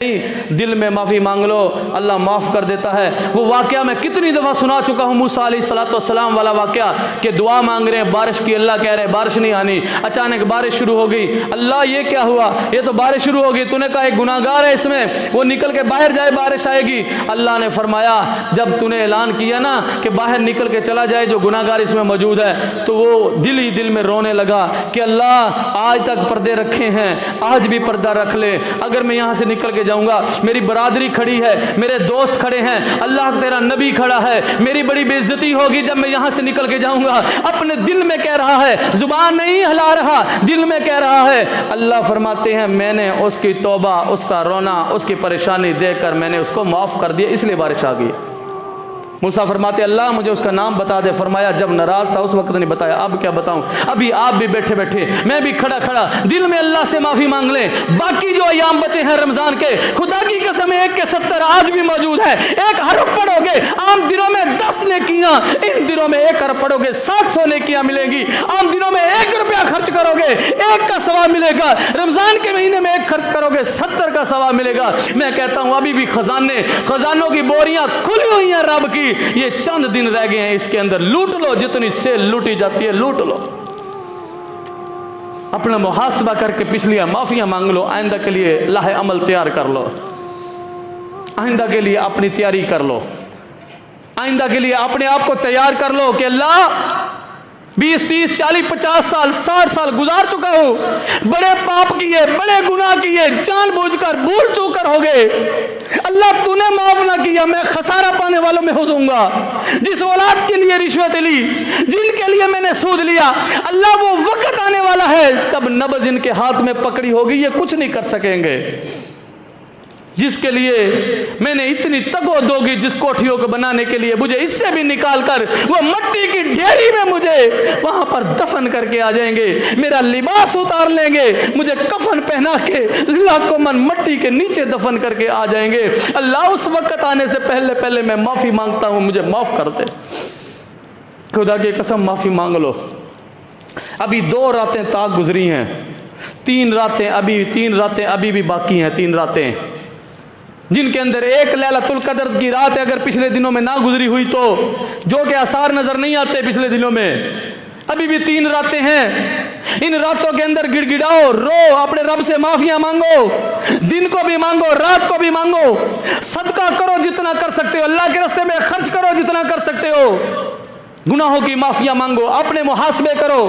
दिल में माफ़ी मांग लो, अल्लाह माफ़ कर देता है। वो वाक़या मैं कितनी दफ़ा सुना चुका हूँ, मूसा अलैहिस्सलाम वाला वाक़या कि दुआ मांग रहे हैं बारिश की, अल्लाह कह रहे हैं बारिश नहीं आनी, अचानक बारिश शुरू हो गई। अल्लाह ये क्या हुआ, ये तो बारिश शुरू हो गई, तूने कहा एक गुनाहगार है इसमें, वो निकल के बाहर जाए बारिश आएगी। अल्लाह ने फरमाया जब तूने ऐलान किया ना कि बाहर निकल के चला जाए जो गुनाहगार इसमें मौजूद है, तो वो दिल ही दिल में रोने लगा कि अल्लाह आज तक पर्दे रखे हैं, आज भी पर्दा रख ले। अगर मैं यहाँ से निकल के जाऊँगा, मेरी बरादरी खड़ी है, मेरे दोस्त खड़े हैं, अल्लाह तेरा नबी खड़ा है, मेरी बड़ी बेइज्जती होगी जब मैं यहाँ से निकल के जाऊँगा। अपने दिल में कह रहा है, जुबान नहीं हिला रहा, दिल में कह रहा है। अल्लाह फरमाते हैं मैंने उसकी तौबा, उसका रोना, उसकी परेशानी देखकर मैंने उसको माफ़ कर दिया, इसलिए बारिश आ गई। मूसा फरमाते अल्लाह मुझे उसका नाम बता दे। फरमाया जब नाराज़ था उस वक्त नहीं बताया, अब क्या बताऊं, अभी आप भी बैठे बैठे, मैं भी खड़ा खड़ा दिल में अल्लाह से माफ़ी मांग लें। बाकी जो अयाम बचे हैं रमज़ान के, खुदा की कसम 1 के 70 आज भी मौजूद है। 1 हरफ पढ़ोगे, आम दिनों में 10 नेकियां, इन दिनों में 1 हरफ पढ़ोगे 700 नेकियां मिलेंगी। आम दिनों में 1 रुपया खर्च करोगे 1 का सवाब मिलेगा, रमज़ान के महीने में 1 खर्च करोगे 70 का सवाब मिलेगा। मैं कहता हूँ अभी भी खजानों की बोरियां खुली हुई हैं रब की, ये चंद दिन रह गए हैं, इसके अंदर लूट लो, जितनी सेल लूटी जाती है लूट लो। अपना मुहासबा करके पिछली माफियां मांग लो, आइंदा के लिए लाहे अमल तैयार कर लो, आइंदा के लिए अपनी तैयारी कर लो, आइंदा के लिए अपने आप को तैयार कर लो कि अल्लाह 20, 30, 40, 50 साल 60 साल गुजार चुका हूं, बड़े पाप किए, बड़े गुनाह किए, जानबूझकर भूल चूक कर हो गए। अल्लाह तूने माफ ना किया, मैं खसारा पाने वालों में हो जाऊंगा। जिस औलाद के लिए रिश्वत ली, जिनके लिए मैंने सूद लिया, अल्लाह वो वक्त आने वाला है जब नब्ज इनके हाथ में पकड़ी होगी, ये कुछ नहीं कर सकेंगे। जिसके लिए मैंने इतनी तगो दोगी, जिस कोठियों को बनाने के लिए मुझे इससे भी निकाल कर वो मट्टी की ढेरी में मुझे वहां पर दफन करके आ जाएंगे, मेरा लिबास उतार लेंगे, मुझे कफन पहना के लाखों मन मट्टी के नीचे दफन करके आ जाएंगे। अल्लाह उस वक्त आने से पहले पहले मैं माफी मांगता हूं, मुझे माफ कर दे। खुदा की कसम माफी मांग लो। अभी 2 रातें ताक गुजरी हैं, 3 रातें अभी भी बाकी हैं। 3 रातें जिनके अंदर एक लैलतुल कदर की रात अगर पिछले दिनों में ना गुजरी हुई तो, जो के आसार नजर नहीं आते पिछले दिनों में, अभी भी 3 रातें हैं। इन रातों के अंदर गिड़गिड़ाओ, रो, अपने रब से माफिया मांगो, दिन को भी मांगो, रात को भी मांगो, सदका करो जितना कर सकते हो, अल्लाह के रास्ते में खर्च करो जितना कर सकते हो, गुनाहों की माफिया मांगो, अपने मुहासबे करो,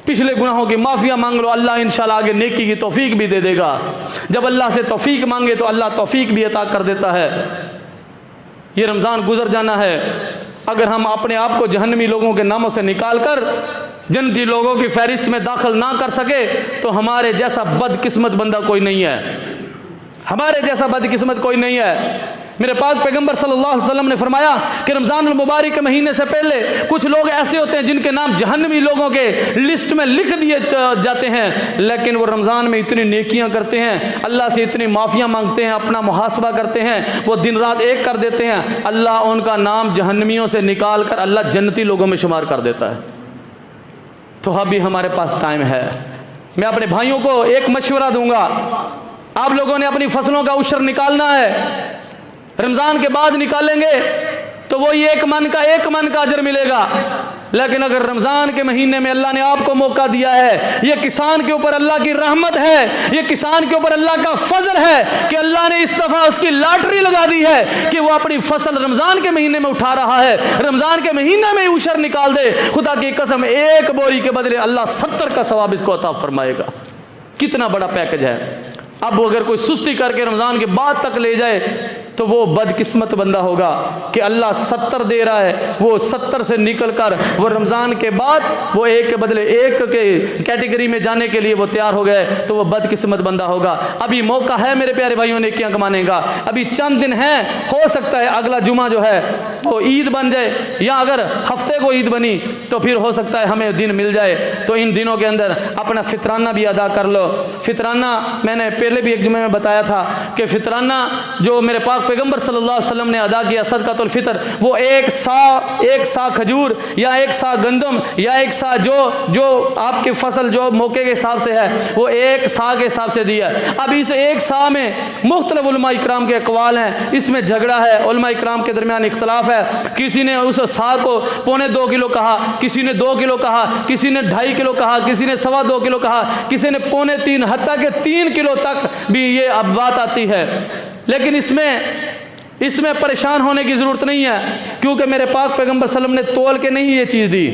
पिछले गुनाहों की माफिया मांग लो। अल्लाह इंशाल्लाह आगे नेकी की तौफीक भी दे देगा। जब अल्लाह से तौफीक मांगे तो अल्लाह तौफीक भी अता कर देता है। ये रमज़ान गुजर जाना है, अगर हम अपने आप को जहन्नमी लोगों के नामों से निकाल कर जन्नती लोगों की फहरिस्त में दाखिल ना कर सके तो हमारे जैसा बदकिस्मत बंदा कोई नहीं है, हमारे जैसा बदकिस्मत कोई नहीं है। मेरे पाक पैगंबर सल्लल्लाहु अलैहि वसल्लम ने फरमाया कि रमज़ान मुबारक के महीने से पहले कुछ लोग ऐसे होते हैं जिनके नाम जहन्नमी लोगों के लिस्ट में लिख दिए जाते हैं, लेकिन वो रमज़ान में इतनी नेकियां करते हैं, अल्लाह से इतनी माफ़ियाँ मांगते हैं, अपना मुहासबा करते हैं, वो दिन रात एक कर देते हैं, अल्लाह उनका नाम जहन्नमियों से निकाल कर अल्लाह जन्नती लोगों में शुमार कर देता है। तो अभी हमारे पास टाइम है। मैं अपने भाइयों को एक मशवरा दूंगा, आप लोगों ने अपनी फसलों का उशर निकालना है, रमज़ान के बाद निकालेंगे तो वो ये 1 मन का अजर मिलेगा। लेकिन अगर रमज़ान के महीने में अल्लाह ने आपको मौका दिया है, ये किसान के ऊपर अल्लाह की रहमत है, ये किसान के ऊपर अल्लाह का फजल है कि अल्लाह ने इस दफ़ा उसकी लॉटरी लगा दी है कि वो अपनी फसल रमज़ान के महीने में उठा रहा है, रमज़ान के महीने में ही उशर निकाल दे। खुदा की कसम 1 बोरी के बदले अल्लाह 70 का सवाब इसको अता फरमाएगा। कितना बड़ा पैकेज है। अब अगर कोई सुस्ती करके रमज़ान के बाद तक ले जाए तो वो बदकिस्मत बंदा होगा कि अल्लाह 70 दे रहा है, वो 70 से निकल कर वो रमज़ान के बाद वो 1 के बदले 1 के कैटेगरी में जाने के लिए वो तैयार हो गए, तो वो बदकिस्मत बंदा होगा। अभी मौका है मेरे प्यारे भाइयों ने क्या कमाने का, अभी चंद दिन हैं, हो सकता है अगला जुमा जो है वो ईद बन जाए, या अगर हफ्ते को ईद बनी तो फिर हो सकता है हमें दिन मिल जाए। तो इन दिनों के अंदर अपना फितराना भी अदा कर लो। फितराना मैंने पहले भी एक जुमे में बताया था कि फितराना जो मेरे पाक पाक पैगंबर सल्लल्लाहु अलैहि वसल्लम ने अदा किया सदकातुल फितर, वो एक सा खजूर या एक सा गंदम या एक सा जो आपकी फसल जो मौके के हिसाब से है वो एक सा के हिसाब से दिया। अब इस एक सा में मुख्तलिफ उलमा इकराम के अकवाल हैं, इसमें झगड़ा है, उलमा इकराम के दरमियान इख्तलाफ है। किसी ने उस सा को 1.25 किलो कहा, किसी ने 2 किलो कहा, किसी ने 2.5 किलो कहा, किसी ने 2.25 किलो कहा, किसी ने 3.25, हत्ता के 3 किलो तक भी ये अब बात आती है। लेकिन इसमें परेशान होने की ज़रूरत नहीं है, क्योंकि मेरे पाक पैगंबर सल्लल्लाहु अलैहि वसल्लम ने तोल के नहीं ये चीज़ दी,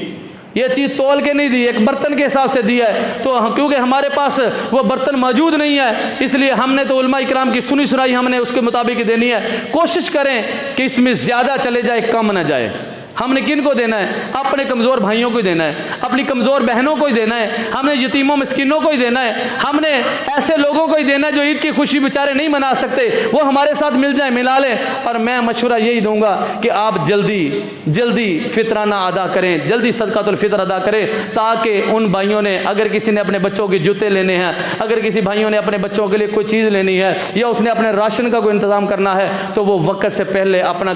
ये चीज़ तोल के नहीं दी, एक बर्तन के हिसाब से दी है। तो क्योंकि हमारे पास वो बर्तन मौजूद नहीं है, इसलिए हमने तो उलमा इकराम की सुनी सुनाई हमने उसके मुताबिक देनी है। कोशिश करें कि इसमें ज़्यादा चले जाए, कम ना जाए। हमने किन को देना है? अपने कमज़ोर भाइयों को ही देना है, अपनी कमज़ोर बहनों को ही देना है, हमने यतीमों मिस्किनों को ही देना है, हमने ऐसे लोगों को ही देना है जो ईद की खुशी बेचारे नहीं मना सकते, वो हमारे साथ मिल जाए, मिला लें। और मैं मशवरा यही दूंगा कि आप जल्दी फितराना अदा करें, जल्दी सदकातुल फितर अदा करें, ताकि उन भाइयों ने, अगर किसी ने अपने बच्चों के जूते लेने हैं, अगर किसी भाइयों ने अपने बच्चों के लिए कोई चीज़ लेनी है, या उसने अपने राशन का कोई इंतज़ाम करना है, तो वो वक्त से पहले अपना